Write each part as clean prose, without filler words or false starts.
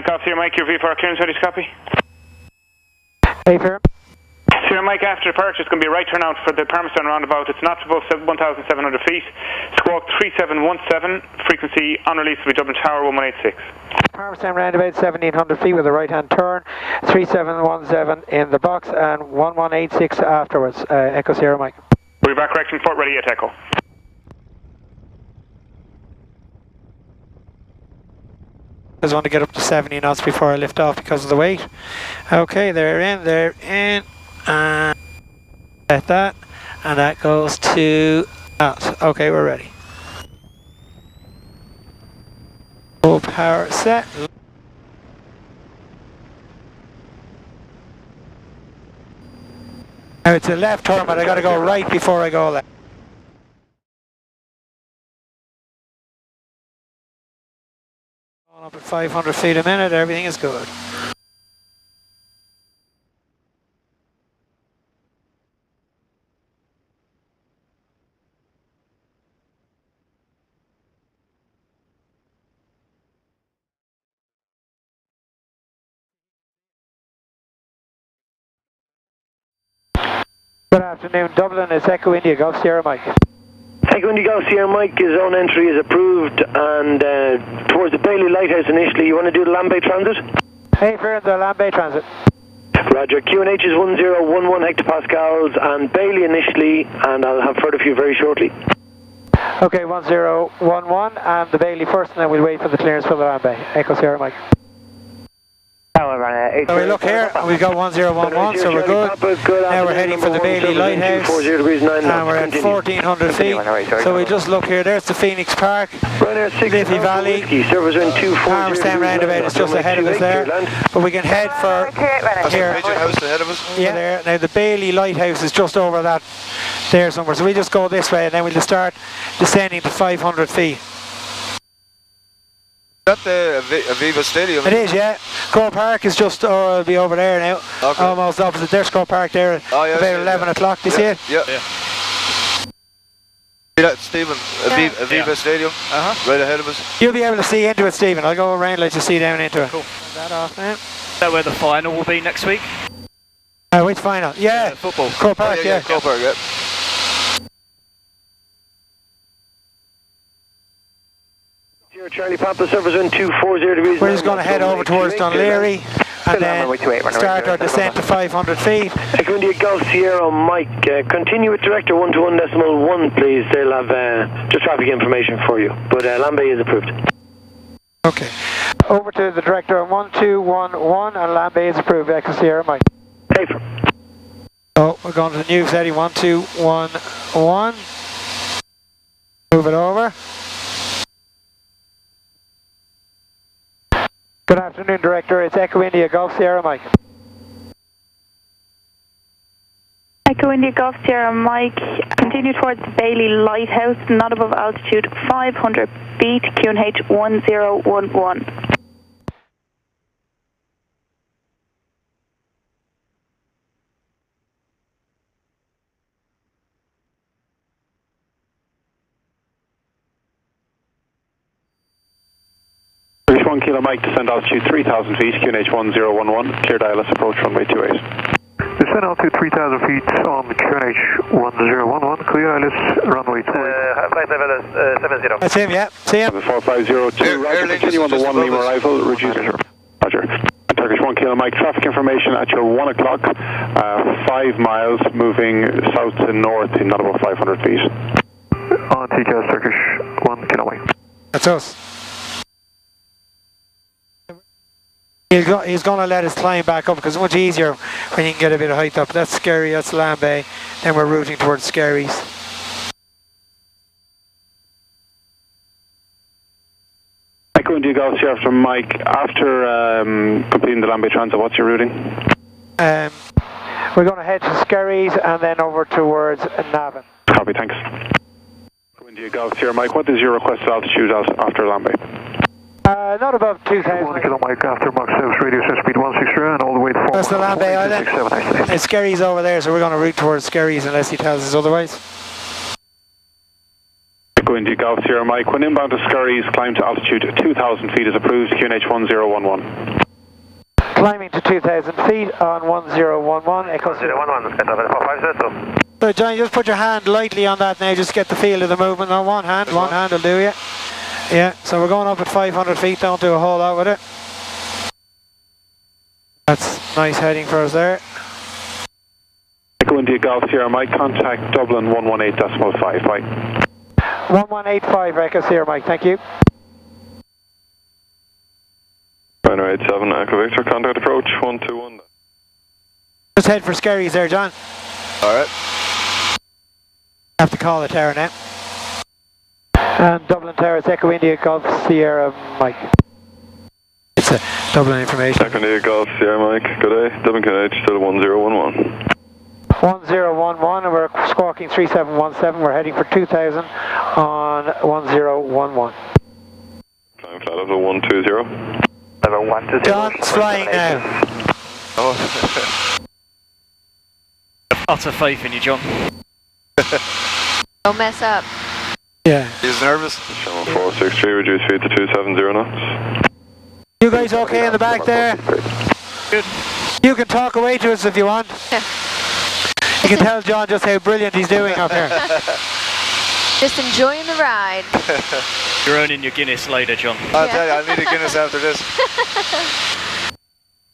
Golf Sierra Mike, your V4 clearance ready to copy. Hey, fair. Sierra Mike, after the purchase, it's going to be a right turnout for the Pyramids of Giza roundabout. It's not above 1,700 feet. Squawk 3717, frequency on release will be Dublin Tower 1186. Pyramids roundabout 1,700 feet with a right hand turn, 3717 in the box and 1186 afterwards. Echo Sierra Mike. We'll be back correction port ready at Echo. I just want to get up to 70 knots before I lift off because of the weight. Okay, they're in, and set that, and that goes to out. Okay, we're ready. Full power set. Now it's a left turn, but I got to go right before I go left. Up at 500 feet a minute, everything is good. Good afternoon, Dublin, it's Echo India, Golf Sierra Mike. Echo India Golf Sierra Mike, his own entry is approved, and towards the Bailey Lighthouse initially. You want to do the Lambay Transit? Hey, fair, the Lambay Transit. Roger, QNH is 1011 hectopascals, and Bailey initially, and I'll have further for you very shortly. Okay, 1011, and the Bailey first, and then we'll wait for the clearance for the Lambay. Echo Sierra Mike. So we look here, and we've got 1011, so we're good. Now we're heading for the Bailey Lighthouse, and we're at 1400 feet. So we just look here, there's the Phoenix Park, Liffey Valley, Palmerstown roundabout is just ahead of us there. But we can head for here. Yeah, there. Now the Bailey Lighthouse is just over that there somewhere. So we just go this way, and then we'll just start descending to 500 feet. Is that the Aviva Stadium? It is, yeah. Crow Park is just, it'll be over there now. Okay. Almost opposite. There's Crow Park there about 11 o'clock. Do you see it? Yeah. See that, Stephen? Aviva Stadium? Right ahead of us. You'll be able to see into it, Stephen. I'll go around, let you see down into it. Cool. Turn that off now. Is that where the final will be next week? Which final? Yeah. Football. Crow Park, yeah. Crow Park, yeah. Charlie Papa, surface wind 240 degrees. We're just going to head over towards Dunleary and then start our descent to 500 feet. Echo India Golf Sierra Mike, continue with Director 121.1 please. They'll have just traffic information for you. But Lambay is approved. Okay. Over to the Director 1211 and Lambay is approved. Echo Sierra Mike. Paper. So we're going to the new setting 1211. Move it over. Good afternoon, Director. It's Echo India Golf Sierra Mike. Echo India Golf Sierra Mike. Continue towards Bailey Lighthouse, not above altitude 500 feet, QNH 1011. British 1 Kilo Mike, descend altitude 3,000 feet, QNH 1011, clear ILS approach runway 28. Descend altitude 3,000 feet on QNH 1011, clear ILS runway 28. Flight level is 70. That's him, yeah. See him. 4502, Roger, continue on the 1 Lima arrival, reduce. Roger. Turkish 1 Kilo Mike, traffic information at your 1 o'clock, 5 miles, moving south to north in not above 500 feet. On TCAS Turkish 1 Kilo Mike. That's us. He's going to let us climb back up because it's much easier when you can get a bit of height up. That's Scary, that's Lambay. Then we're routing towards Scaries. Echo India Golf Sierra from Mike. After completing the Lambay Transit, what's your routing? We're going to head to Scaries and then over towards Navan. Copy, thanks. Echo India Golf Sierra Mike, what is your requested altitude after Lambay? Not above 2,000. 1 Kilo Mike after Mach 6, radio set speed 160 and all the way to 4. That's the Lambay Island. And Scaries over there, so we're going to route towards Scaries unless he tells us otherwise. Echo India Golf Sierra Mike, when inbound to Scaries, climb to altitude 2,000 feet is approved, QNH 1011. Climbing to 2,000 feet on 1011, Echo 1011, let's get over the 45, so. So John, just put your hand lightly on that now, just get the feel of the movement on one hand will do you. Yeah, so we're going up at 500 feet, don't do a whole lot with it. That's nice heading for us there. Echo India Golf Sierra Mike, contact Dublin 118.5, right? 1185 Echo Sierra Mike, thank you. Runway 87, Echo Victor, contact approach 121. Just head for Skerries there, John. Alright. Have to call the tower now. And Dublin Tower, it's Echo India Golf Sierra Mike. It's a Dublin information. Echo India Golf Sierra Mike, good day. Dublin QNH, still 1011. 1011, and we're squawking 3717. We're heading for 2000 on 1011. Flying flat level 120. Level 120. John's flying now. Oh. Utter faith in you, John. Don't mess up. Yeah. He's nervous. Channel 463, reduce speed to 270 knots. You guys okay in the back there? Good. You can talk away to us if you want. You can tell John just how brilliant he's doing up here. Just enjoying the ride. You're earning your Guinness later, John. I'll tell you, I'll need a Guinness after this.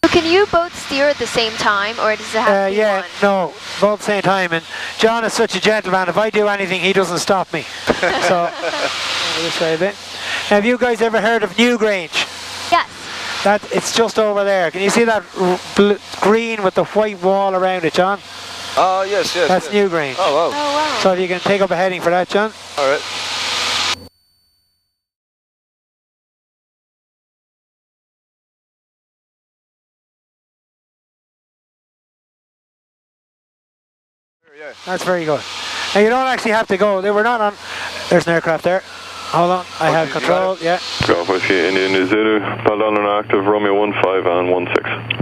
So can you both steer at the same time, or does it have to be yeah, one? no, both same time. And John is such a gentleman. If I do anything, he doesn't stop me. So, this way a bit. Have you guys ever heard of Newgrange? Yes. It's just over there. Can you see that green with the white wall around it, John? Oh, yes. That's yes. Newgrange. Oh, wow. Oh, wow. So if you can take up a heading for that, John. Alright. Yeah. That's very good. Now you don't actually have to go. We're not on. There's an aircraft there. Hold on, I have control. Yeah. Golf Whiskey, India New Zulu, Baldon and active, Romeo 15 and 16.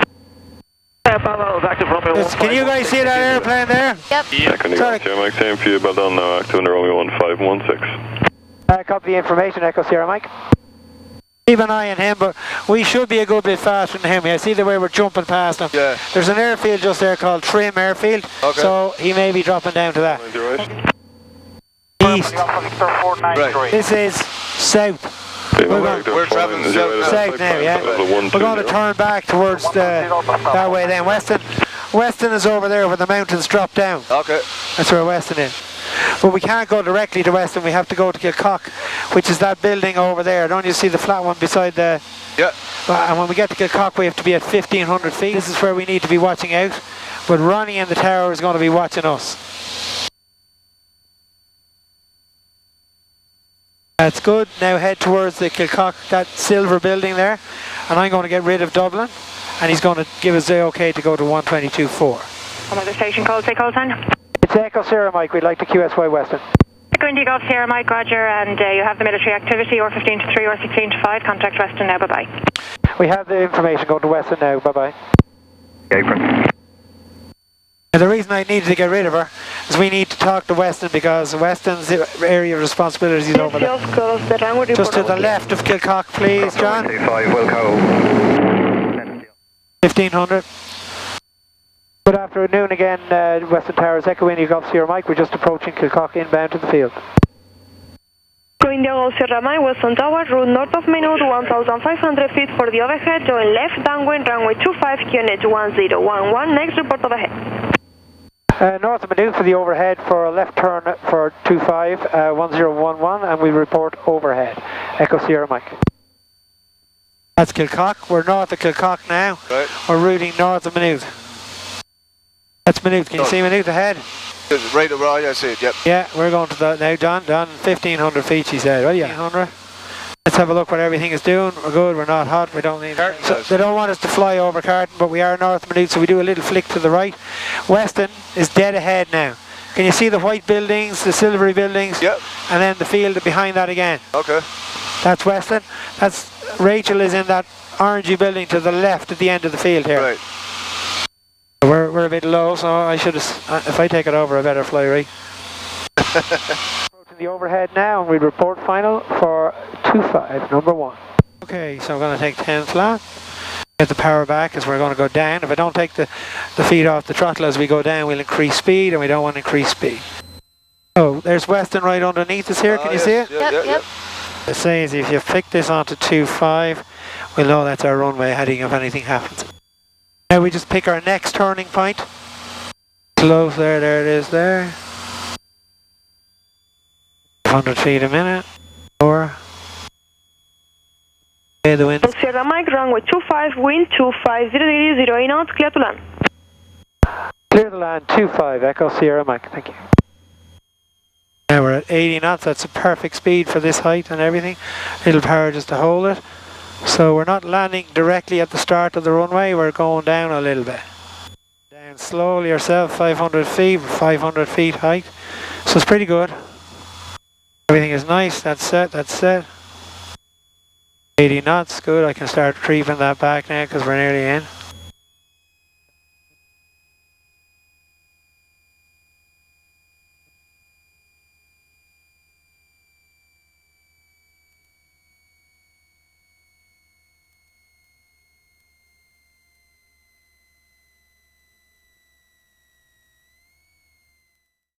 Active Romeo Can you guys see that airplane there? Yep. Echo India Golf Sierra Mike, same for you, Baldon now active under Romeo 15 and 16. Copy the information, Echo Sierra Mike. Keep an eye on him, but we should be a good bit faster than him. I see the way we're jumping past him. Yeah. There's an airfield just there called Trim Airfield, so he may be dropping down to that. East. Right. This is south. We're traveling South now, yeah. We're going to turn back towards that way then. Weston is over there where the mountains drop down. Okay. That's where Weston is. But we can't go directly to Weston, we have to go to Kilcock, which is that building over there. Don't you see the flat one beside the... Yeah. And when we get to Kilcock, we have to be at 1,500 feet. This is where we need to be watching out. But Ronnie in the tower is going to be watching us. That's good. Now head towards the Kilcock, that silver building there. And I'm going to get rid of Dublin. And he's going to give us the okay to go to 122.4. Another station call, say call sign. It's Echo Sierra Mike, we'd like to QSY Weston. Echo India Golf Sierra Mike, Roger, and you have the military activity, or 15 to 3 or 16 to 5. Contact Weston now, bye-bye. We have the information, go to Weston now, bye-bye. Okay, And the reason I needed to get rid of her is we need to talk to Weston because Weston's area of responsibility is over there. Just to the left of Kilcock, please, John. 1500. Good afternoon again, Weston Towers, Echo India Golf Sierra Mike. We're just approaching Kilcock inbound to the field. Echo India Golf Sierra Mike, Weston Tower, route north of minute 1,500 feet for the overhead, join left downwind, runway 25, QNH 1011, next report overhead. North of Maynooth for the overhead for a left turn for 25, 1011, and we report overhead. Echo Sierra Mike. That's Kilcock. We're north of Kilcock now. Right. We're routing north of Maynooth. That's Maynooth. Can you see Maynooth ahead? Right over, I see it, yep. Yeah, we're going to that now, John. 1,500 feet, she said. Well, yeah. 1,500. Let's have a look what everything is doing. We're good, we're not hot, we don't need... So they don't want us to fly over Carton, but we are north of Maynooth, so we do a little flick to the right. Weston is dead ahead now. Can you see the white buildings, the silvery buildings? Yep. And then the field behind that again. Okay. That's Weston. That's Rachel is in that orangey building to the left at the end of the field here. Right. We're a bit low, so I should have... if I take it over, I better fly right. Approaching the overhead now, and we report final for 25, number 1. Okay, so I'm going to take 10 flat. Get the power back as we're going to go down. If I don't take the feet off the throttle as we go down, we'll increase speed, and we don't want to increase speed. Oh, there's Weston right underneath us here. Can you see it? Yep. It says if you pick this onto 2.5, we'll know that's our runway heading if anything happens. Now we just pick our next turning point. Close there it is there. 100 feet a minute. Or the wind. Sierra Mike, runway 25, wind 250 degrees, 0 knots, clear to land. Clear to land, 25, Echo Sierra Mike, thank you. Now we're at 80 knots, that's a perfect speed for this height and everything. Little power just to hold it. So we're not landing directly at the start of the runway, we're going down a little bit. Down slowly yourself, 500 feet height. So it's pretty good. Everything is nice, that's set. 80 knots, good, I can start creeping that back now because we're nearly in.